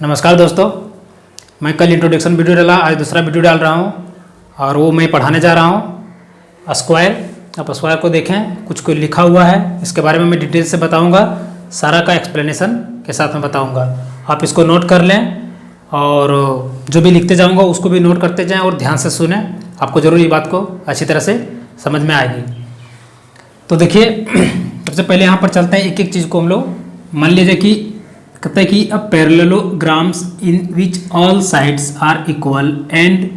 नमस्कार दोस्तों, मैं कल इंट्रोडक्शन वीडियो डाला, आज दूसरा वीडियो डाल रहा हूँ और वो मैं पढ़ाने जा रहा हूँ स्क्वायर। आप स्क्वायर को देखें, कुछ कुछ लिखा हुआ है, इसके बारे में मैं डिटेल से बताऊँगा, सारा का एक्सप्लेनेशन के साथ में बताऊँगा। आप इसको नोट कर लें और जो भी लिखते जाऊँगा उसको भी नोट करते जाएँ और ध्यान से सुने, आपको ज़रूर ये बात को अच्छी तरह से समझ में आएगी। तो देखिए, सबसे पहले यहाँ पर चलते हैं, एक एक चीज़ को हम लोग मान लीजिए कि कहते हैं कि a parallelograms in which all sides are equal and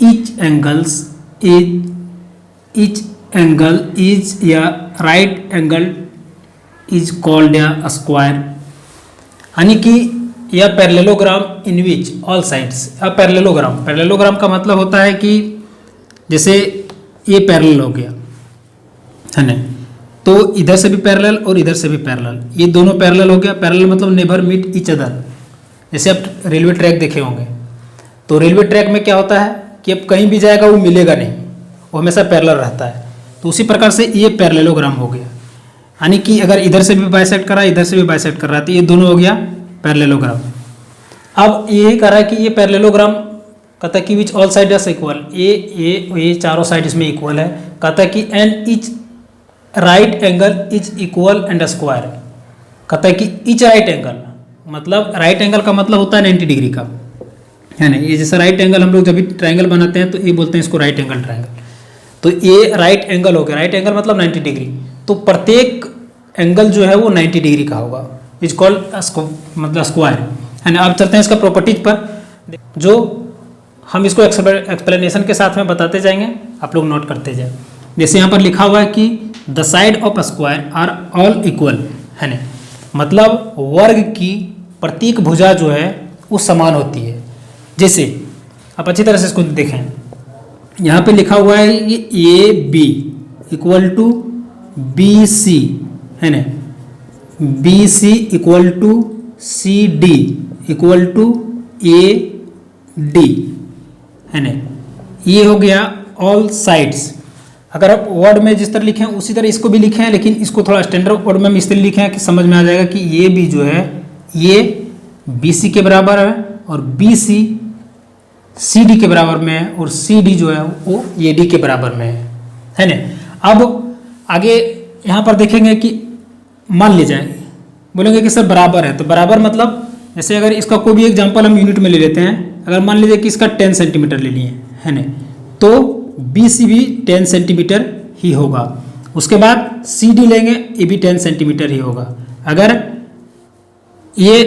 each angle is a right angle is called a square. यानी कि यह parallelogram in which all sides, a parallelogram का मतलब होता है कि जैसे ये पैरेलल हो गया है ना, तो इधर से भी पैरेलल और इधर से भी पैरेलल, ये दोनों पैरेलल हो गया। पैरेलल मतलब नेवर मीट ईच अदर। जैसे आप रेलवे ट्रैक देखे होंगे, तो रेलवे ट्रैक में क्या होता है कि अब कहीं भी जाएगा वो मिलेगा नहीं, वो हमेशा पैरेलल रहता है। तो उसी प्रकार से ये पैरेललोग्राम हो गया, यानी कि अगर इधर से भी बाइसेक्ट कर रहा है, इधर से भी बाइसेक्ट कर रहा है, तो ये दोनों हो गया पैरेललोग्राम। अब ये कह रहा है कि ये पैरेललोग्राम कहता है कि which all side is equal, ये चारों साइड इसमें इक्वल है। कहता है कि and each right angle is equal and square. कहता है कि ईच राइट एंगल, मतलब राइट एंगल का मतलब होता है 90 डिग्री का, है ना। ये जैसे राइट एंगल हम लोग जब भी ट्रायंगल बनाते हैं तो ये बोलते हैं इसको राइट एंगल ट्रायंगल। तो ये राइट एंगल हो गया, राइट एंगल मतलब 90 डिग्री। तो प्रत्येक एंगल जो है वो 90 डिग्री का होगा, इज कॉल्ड मतलब स्क्वायर, है ना। अब चलते हैं इसका प्रॉपर्टीज पर, जो हम इसको एक्सप्लेनेशन के साथ में बताते जाएंगे, आप लोग नोट करते जाए। जैसे यहाँ पर लिखा हुआ है कि the side of square are all equal, है ना, मतलब वर्ग की प्रत्येक भुजा जो है वो समान होती है। जैसे आप अच्छी तरह से इसको देखें, यहाँ पे लिखा हुआ है कि A B equal to B C, है ना, B C equal to C D equal to A D, है ना। ये हो गया ऑल साइड्स। अगर आप वर्ड में जिस तरह लिखें उसी तरह इसको भी लिखें, लेकिन इसको थोड़ा स्टैंडर्ड वर्ड में इस तरह लिखें कि समझ में आ जाएगा कि ये भी जो है ये बी सी के बराबर है और बी सी सी डी के बराबर में है और सी डी जो है वो ए डी के बराबर में है ना। अब आगे यहाँ पर देखेंगे कि मान ले जाए, बोलेंगे कि सर बराबर है, तो बराबर मतलब जैसे अगर इसका कोई भी एग्जाम्पल हम यूनिट में ले लेते हैं, अगर मान लीजिए कि इसका 10 सेंटीमीटर ले लिए, है ना, तो बी सी भी 10 सेंटीमीटर ही होगा। उसके बाद सी डी लेंगे, ये भी 10 सेंटीमीटर ही होगा। अगर ये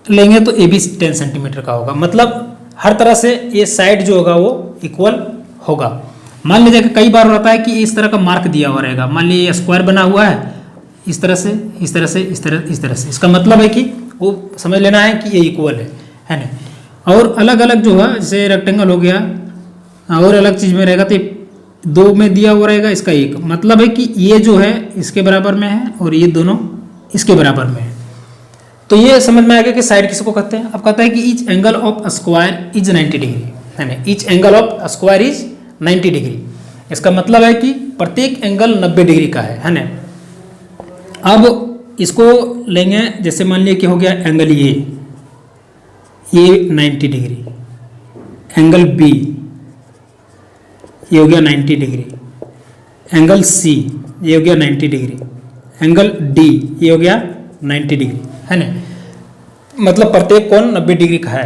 लेंगे तो ये भी 10 सेंटीमीटर का होगा। मतलब हर तरह से ये साइड जो होगा वो इक्वल होगा। मान लीजिए कि कई बार होता है कि इस तरह का मार्क दिया हुआ रहेगा, मान लीजिए स्क्वायर बना हुआ है इस तरह से, इस तरह से, इस तरह से, इसका मतलब है कि वो समझ लेना है कि ये इक्वल है ना। और अलग अलग जो है, जैसे रेक्टेंगल हो गया और अलग चीज़ में रहेगा, तो दो में दिया हुआ रहेगा, इसका एक मतलब है कि ये जो है इसके बराबर में है और ये दोनों इसके बराबर में है। तो ये समझ में आएगा कि साइड किसको कहते हैं। अब कहता है कि each angle of square is 90 degree, है ना। Each angle of square is 90 degree, इसका मतलब है कि प्रत्येक एंगल 90 डिग्री का है ना। अब इसको लेंगे, जैसे मान लिया कि हो गया एंगल ये 90 डिग्री, एंगल बी ये हो गया 90 डिग्री, एंगल सी ये हो गया 90 डिग्री, एंगल डी ये हो गया 90 डिग्री, है ना। मतलब प्रत्येक कोण 90 डिग्री का है।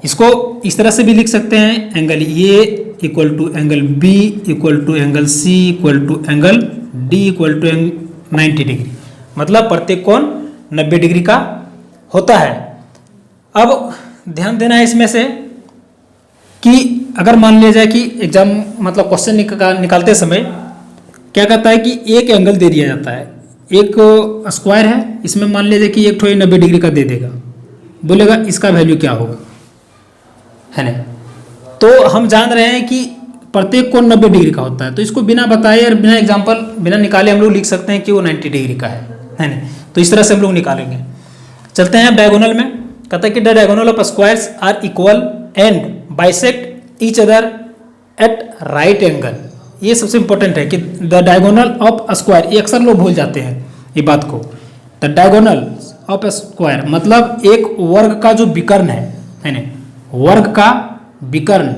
इसको इस तरह से भी लिख सकते हैं, angle A equal to angle B equal to angle C equal to angle D equal to 90 degree, मतलब प्रत्येक कोण 90 डिग्री का होता है। अब ध्यान देना है इसमें से कि अगर मान लिया जाए कि एग्जाम मतलब क्वेश्चन निकालते समय क्या कहता है कि एक एंगल दे दिया जाता है, एक स्क्वायर है, इसमें मान लीजिए कि एक 90 डिग्री का दे देगा, बोलेगा इसका वैल्यू क्या होगा, है ना। तो हम जान रहे हैं कि प्रत्येक कोण 90 डिग्री का होता है, तो इसको बिना बताए और बिना एग्जाम्पल बिना निकाले हम लोग लिख सकते हैं कि वो 90 डिग्री का है ना। तो इस तरह से हम लोग निकालेंगे। चलते हैं डायगोनल में। कहता है कि the diagonal of squares are equal and bisect each other at right angle. ये सबसे इंपॉर्टेंट है कि द डायगोनल ऑफ स्क्वायर, ये अक्सर लोग भूल जाते हैं ये बात को। द डायगोनल ऑफ स्क्वायर मतलब एक वर्ग का जो विकर्ण है ना, वर्ग का विकर्ण,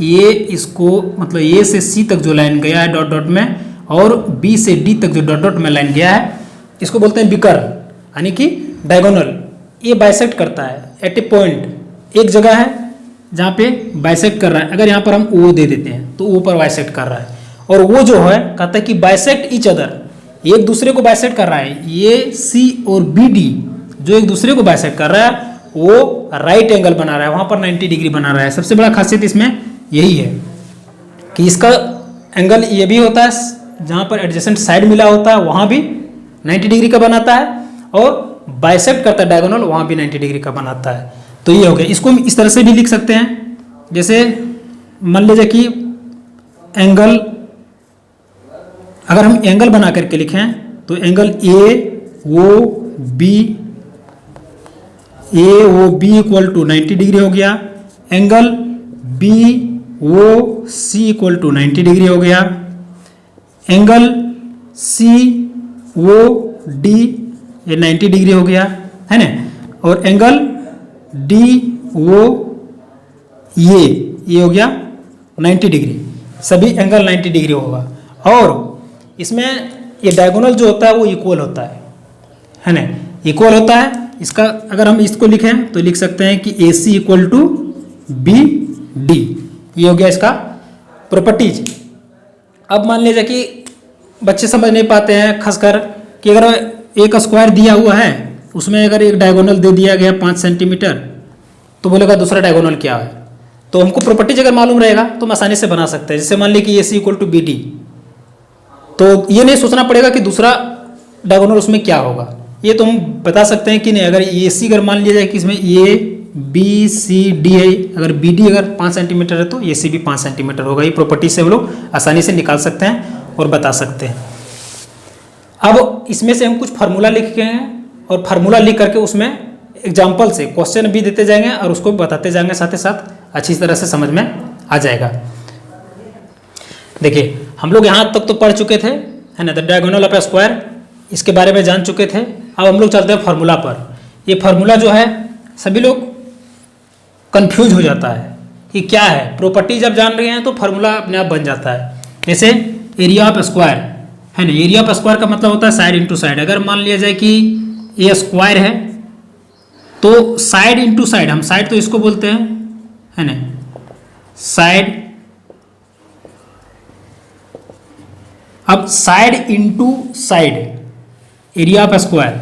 ये इसको मतलब ए से सी तक जो लाइन गया है डॉट डॉट में, और बी से डी तक जो डॉट डॉट में लाइन गया है, इसको बोलते हैं विकर्ण, यानी कि डायगोनल। ये बाइसेक्ट करता है एट ए पॉइंट, एक जगह है जहाँ पे बाइसेक्ट कर रहा है। अगर यहाँ पर हम ओ दे देते हैं तो ओ पर बाइसेक्ट कर रहा है, और वो जो है कहता है कि बाइसेक्ट ईच अदर, एक दूसरे को बाइसेक्ट कर रहा है। ये सी और बी डी जो एक दूसरे को बाइसेक्ट कर रहा है वो राइट एंगल बना रहा है, वहाँ पर 90 डिग्री बना रहा है। सबसे बड़ा खासियत इसमें यही है कि इसका एंगल ये भी होता है, जहाँ पर एडजेसेंट साइड मिला होता है वहाँ भी 90 डिग्री का बनाता है, और बाइसेक्ट करता है डायगोनल वहाँ भी 90 डिग्री का बनाता है। तो ये हो गया। इसको हम इस तरह से भी लिख सकते हैं, जैसे मान लीजिए कि एंगल, अगर हम एंगल बना करके लिखें तो angle A O B equal to 90 degree हो गया, angle B O C equal to 90 degree हो गया, एंगल सी ओ डी ये 90 डिग्री हो गया है ना, और एंगल डी ओ ये हो गया 90 डिग्री। सभी एंगल 90 डिग्री होगा, और इसमें ये डायगोनल जो होता है वो इक्वल होता है ना, इक्वल होता है। इसका अगर हम इसको लिखें तो लिख सकते हैं कि ए सी इक्वल टू बी डी, ये हो गया इसका प्रॉपर्टीज। अब मान लीजिए कि बच्चे समझ नहीं पाते हैं खासकर कि अगर एक स्क्वायर दिया हुआ है उसमें अगर एक डायगोनल दे दिया गया 5 सेंटीमीटर, तो बोलेगा दूसरा डायगोनल क्या है। तो हमको प्रॉपर्टीज अगर मालूम रहेगा तो हम आसानी से बना सकते हैं। जैसे मान लीजिए कि ए सी इक्वल टू बी डी, तो ये नहीं सोचना पड़ेगा कि दूसरा डायगोनल उसमें क्या होगा, ये तो हम बता सकते हैं कि नहीं। अगर ए सी अगर मान लिया जाए कि इसमें ए बी सी डी है, अगर बी डी अगर 5 सेंटीमीटर है तो ए सी भी 5 सेंटीमीटर होगा। ये प्रॉपर्टी से हम लोग आसानी से निकाल सकते हैं और बता सकते हैं। अब इसमें से हम कुछ फार्मूला लिख के हैं, और फार्मूला लिख करके उसमें एग्जाम्पल से क्वेश्चन भी देते जाएंगे और उसको बताते जाएंगे, साथ ही साथ अच्छी तरह से समझ में आ जाएगा। देखिए हम लोग यहाँ तक तो पढ़ चुके थे है ना, the diagonal of A square, इसके बारे में जान चुके थे। अब हम लोग चलते हैं फार्मूला पर। ये फार्मूला जो है सभी लोग कंफ्यूज हो जाता है कि क्या है। प्रॉपर्टी जब जान रहे हैं तो फार्मूला अपने आप बन जाता है। जैसे एरिया ऑफ स्क्वायर है ना, एरिया ऑफ स्क्वायर का मतलब होता है साइड इंटू साइड। अगर मान लिया जाए कि ये स्क्वायर है तो साइड इंटू साइड, हम साइड तो इसको बोलते हैं है ना, साइड। अब side into side area of square,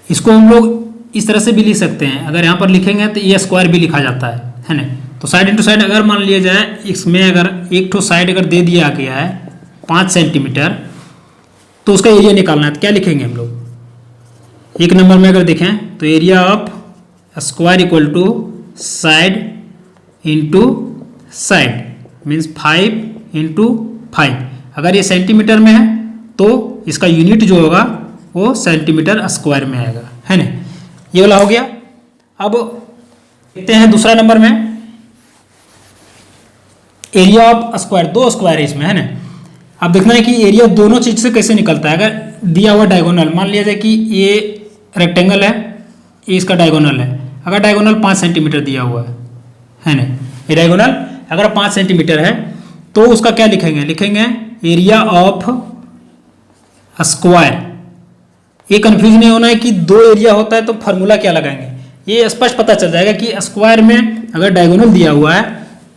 इसको हम लोग इस तरह से भी लिख सकते हैं। अगर यहाँ पर लिखेंगे तो ये स्क्वायर भी लिखा जाता है ना। तो साइड इंटू साइड अगर मान लिया जाए, इसमें अगर एक ठो साइड अगर दे दिया गया है 5 सेंटीमीटर, तो उसका एरिया निकालना है तो क्या लिखेंगे हम लोग। एक नंबर में अगर देखें तो area of square equal to side into side, means 5 into 5। अगर ये सेंटीमीटर में है तो इसका यूनिट जो होगा वो सेंटीमीटर स्क्वायर में आएगा है ना। ये वाला हो गया। अब देखते हैं दूसरा नंबर में, एरिया ऑफ स्क्वायर, 2 स्क्वायर है इसमें है ना। अब देखना है कि एरिया दोनों चीज से कैसे निकलता है। अगर दिया हुआ डायगोनल, मान लिया जाए कि ये रेक्टेंगल है, ये इसका डायगोनल है। अगर डायगोनल 5 सेंटीमीटर दिया हुआ है ना, ये डायगोनल अगर 5 सेंटीमीटर है तो उसका क्या लिखेंगे, लिखेंगे एरिया ऑफ स्क्वायर। ये कंफ्यूज नहीं होना है कि 2 एरिया होता है तो फार्मूला क्या लगाएंगे। ये स्पष्ट पता चल जाएगा कि स्क्वायर में अगर डायगोनल दिया हुआ है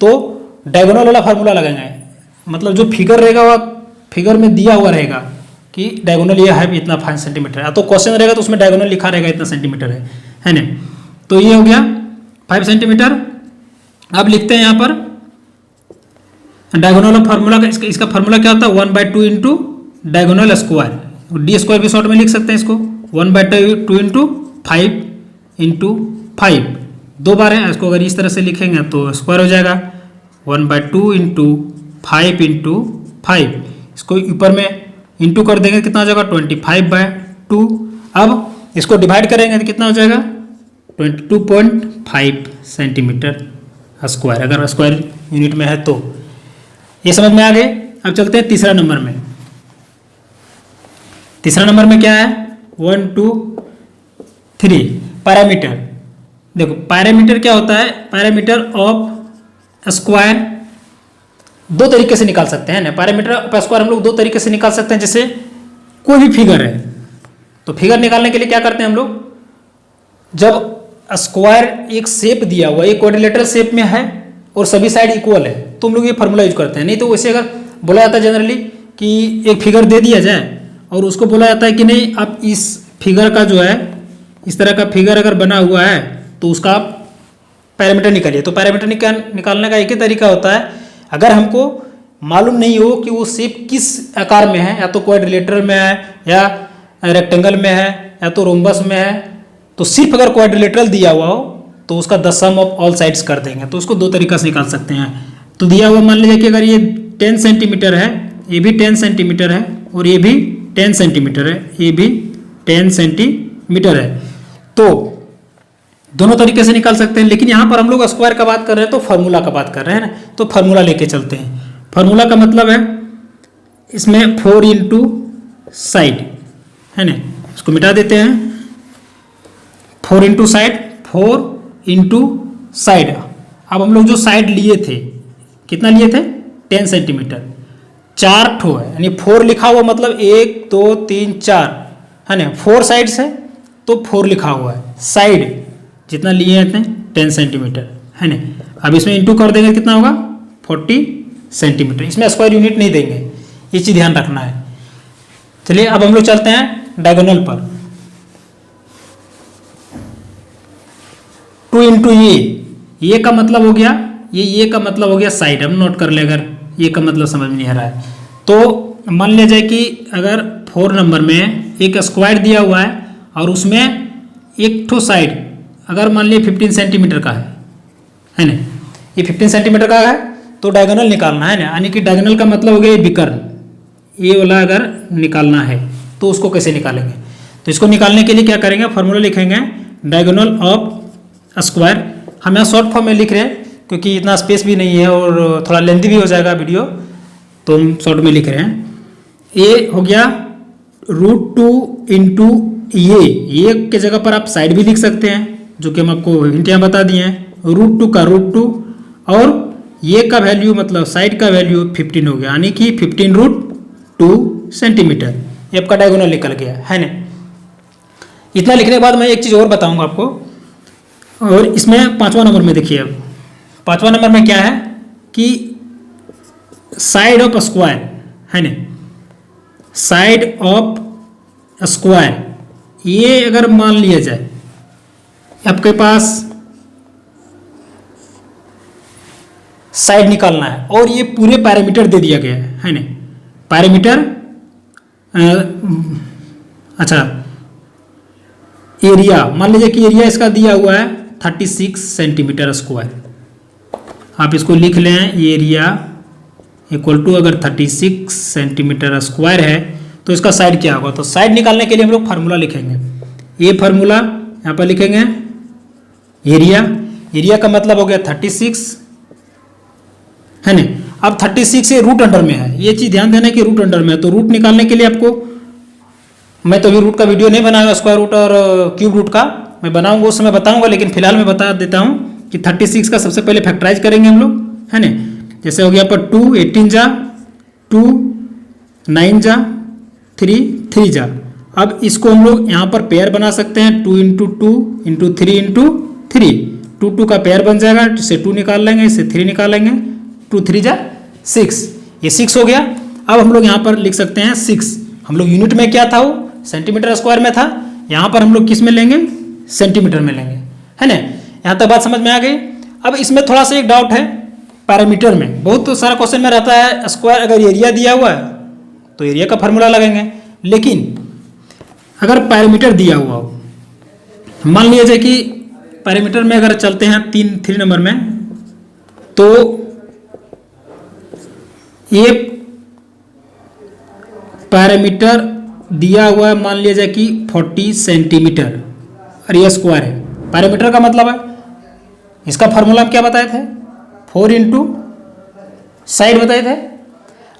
तो डायगोनल वाला फार्मूला लगाएंगे। मतलब जो फिगर रहेगा वह फिगर में दिया हुआ रहेगा कि डायगोनल ये है इतना 5 सेंटीमीटर है, तो क्वेश्चन रहेगा तो उसमें डायगोनल लिखा रहेगा इतना सेंटीमीटर है ना। तो ये हो गया 5 सेंटीमीटर। अब लिखते हैं यहाँ पर डायगोनल फार्मूला का, इसका फार्मूला क्या होता है 1/2 into diagonal square, D square भी शॉर्ट में लिख सकते हैं इसको। 1/2 इंटू 5 इंटू 5 2 बार है, इसको अगर इस तरह से लिखेंगे तो स्क्वायर हो जाएगा 1/2 इंटू 5 इंटू 5। इसको ऊपर में इंटू कर देंगे कितना हो जाएगा 25/2। अब इसको डिवाइड करेंगे तो कितना हो जाएगा 22.5 सेंटीमीटर स्क्वायर, अगर स्क्वायर यूनिट में है तो। ये समझ में आ गए। अब चलते हैं तीसरा नंबर में। तीसरा नंबर में क्या है 1 2 3 पैरामीटर। देखो पैरामीटर क्या होता है, पैरामीटर ऑफ स्क्वायर दो तरीके से निकाल सकते हैं ना। पैरामीटर ऑफ स्क्वायर हम लोग दो तरीके से निकाल सकते हैं। जैसे कोई भी फिगर है तो फिगर निकालने के लिए क्या करते हैं हम लोग, जब स्क्वायर एक शेप दिया हुआ, एक क्वाड्रिलेटरल शेप में है और सभी साइड इक्वल है, तो हम लोग ये फॉर्मूला यूज करते हैं। नहीं तो वैसे अगर बोला जाता है जनरली कि एक फिगर दे दिया जाए और उसको बोला जाता है कि नहीं आप इस फिगर का जो है, इस तरह का फिगर अगर बना हुआ है तो उसका आप पैरामीटर निकालिए। तो पैरामीटर निकालने का एक ही तरीका होता है, अगर हमको मालूम नहीं हो कि वो शेप किस आकार में है, या तो क्वाड्रिलेटरल में है या रेक्टेंगल में है या तो रोम्बस में है, तो सिर्फ अगर क्वाड्रिलेटरल दिया हुआ हो तो उसका the sum of all sides कर देंगे। तो उसको दो तरीका से निकाल सकते हैं। तो दिया हुआ मान लीजिए कि अगर ये 10 सेंटीमीटर है, ये भी 10 सेंटीमीटर है और ये भी 10 सेंटीमीटर है, ये भी 10 सेंटीमीटर है, तो दोनों तरीके से निकाल सकते हैं। लेकिन यहाँ पर हम लोग स्क्वायर का बात कर रहे हैं तो फार्मूला का बात कर रहे हैं ना, तो फार्मूला लेके चलते हैं। फार्मूला का मतलब है इसमें 4 इंटू साइड है ना, इसको मिटा देते हैं। 4 इंटू साइड, 4 इंटू साइड। अब हम लोग जो साइड लिए थे, कितना लिए थे, 10 सेंटीमीटर, 4 ठो है, यानी 4 लिखा हुआ मतलब 1 2 3 4 है ना, 4 साइड्स है तो 4 लिखा हुआ है। साइड जितना लिए हैं 10 सेंटीमीटर है ना। अब इसमें इंटू कर देंगे, कितना होगा 40 सेंटीमीटर। इसमें स्क्वायर यूनिट नहीं देंगे, ये चीज़ ध्यान रखना है। चलिए अब हम लोग चलते हैं डायगोनल पर। 2 इंटू ये का मतलब हो गया, ये का मतलब हो गया साइड। हम नोट कर ले, अगर ये का मतलब समझ में नहीं आ रहा है तो मान लिया जाए कि अगर 4 नंबर में एक स्क्वायर दिया हुआ है और उसमें एक ठो साइड अगर मान लिया 15 सेंटीमीटर का है ना, ये 15 सेंटीमीटर का है तो डायगोनल निकालना है ना। यानी कि डायगोनल का मतलब हो गया ये विकर्ण, ये वाला अगर निकालना है तो उसको कैसे निकालेंगे। तो इसको निकालने के लिए क्या करेंगे, फॉर्मूला लिखेंगे डायगोनल ऑफ स्क्वायर। हम यहाँ शॉर्ट फॉर्म में लिख रहे हैं क्योंकि इतना स्पेस भी नहीं है और थोड़ा लेंथी भी हो जाएगा वीडियो, तो हम शॉर्ट में लिख रहे हैं। ये हो गया √2 इंटू ये के जगह पर आप साइड भी लिख सकते हैं, जो कि हम आपको हिंट यहाँ बता दिए हैं। √2 का √2 और ये का वैल्यू मतलब साइड का वैल्यू 15 हो गया, यानी कि 15√2 सेंटीमीटर। ये आपका डायगोनल निकल गया है ना। इतना लिखने के बाद मैं एक चीज़ और बताऊंगा आपको, और इसमें 5वां नंबर में देखिए। अब 5वां नंबर में क्या है कि साइड ऑफ स्क्वायर है ना, साइड ऑफ स्क्वायर, ये अगर मान लिया जाए आपके पास साइड निकालना है और ये पूरे पैरामीटर दे दिया गया है ना, पैरामीटर अच्छा एरिया मान लीजिए कि एरिया इसका दिया हुआ है 36 सेंटीमीटर स्क्वायर। आप इसको लिख लें, एरिया इक्वल टू अगर 36 सेंटीमीटर स्क्वायर है तो इसका साइड क्या होगा। तो साइड निकालने के लिए हम लोग फार्मूला लिखेंगे। ये फार्मूला यहाँ पर लिखेंगे, एरिया का मतलब हो गया 36 है ना। अब 36 ये रूट अंडर में है, ये चीज़ ध्यान देना कि रूट अंडर में है। तो रूट निकालने के लिए आपको, मैं तो अभी रूट का वीडियो नहीं बनाऊंगा, स्क्वायर रूट और क्यूब रूट का मैं बनाऊंगा, उस समय बताऊंगा, लेकिन फिलहाल मैं बता देता हूं कि 36 का सबसे पहले फैक्टराइज करेंगे हम लोग है ना। जैसे हो गया पर 2 18 जा, 2 9 जा, 3 जा। अब इसको हम लोग यहाँ पर पेयर बना सकते हैं, 2 इंटू 2 इंटू 3 इंटू 3, 2 का पेयर बन जाएगा, इससे 2 निकाल लेंगे, इससे 3 निकालेंगे, 2 3 जा 6, ये 6 हो गया। अब हम लोग यहाँ पर लिख सकते हैं 6। हम लोग यूनिट में क्या था, वो सेंटीमीटर स्क्वायर में था, यहाँ पर हम लोग किस में लेंगे, सेंटीमीटर में लेंगे है ना। यहाँ तक बात समझ में आ गई। अब इसमें थोड़ा सा एक डाउट है, पैरामीटर में बहुत सारा क्वेश्चन में रहता है स्क्वायर अगर एरिया दिया हुआ है तो एरिया का फार्मूला लगेंगे, लेकिन अगर पैरामीटर दिया हुआ हो, मान लिया जाए कि पैरामीटर में अगर चलते हैं 3 नंबर में, तो ये पैरामीटर दिया हुआ है, मान लिया जाए कि 40 सेंटीमीटर और ये स्क्वायर है। पैरामीटर का मतलब है, इसका फार्मूला हम क्या बताए थे, 4 इंटू साइड बताए थे।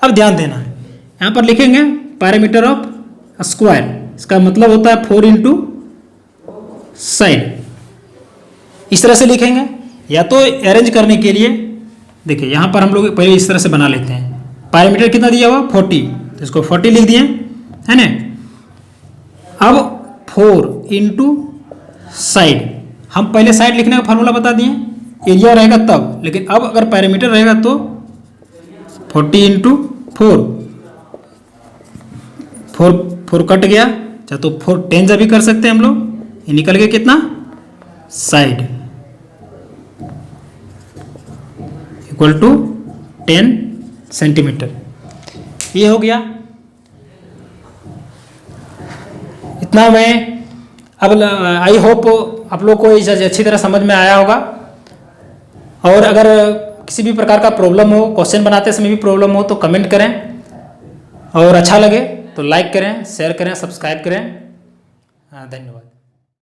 अब ध्यान देना है, यहाँ पर लिखेंगे पैरामीटर ऑफ स्क्वायर, इसका मतलब होता है 4 इंटू साइड। इस तरह से लिखेंगे, या तो अरेंज करने के लिए देखिए यहाँ पर हम लोग पहले इस तरह से बना लेते हैं। पैरामीटर कितना दिया हुआ 40, तो इसको 40 लिख दिए, है ना। अब 4 इंटू साइड, हम पहले साइड लिखने का फार्मूला बता दिए, एरिया रहेगा तब, लेकिन अब अगर पैरामीटर रहेगा तो 40 इंटू 4 कट गया, चाहे तो 4 10 भी कर सकते हैं हम लोग। ये निकल गया कितना, साइड इक्वल टू 10 सेंटीमीटर। ये हो गया। इतना मैं अब आई होप आप लोग को इस अच्छी तरह समझ में आया होगा। और अगर किसी भी प्रकार का प्रॉब्लम हो, क्वेश्चन बनाते समय भी प्रॉब्लम हो, तो कमेंट करें, और अच्छा लगे तो लाइक करें, शेयर करें, सब्सक्राइब करें। धन्यवाद।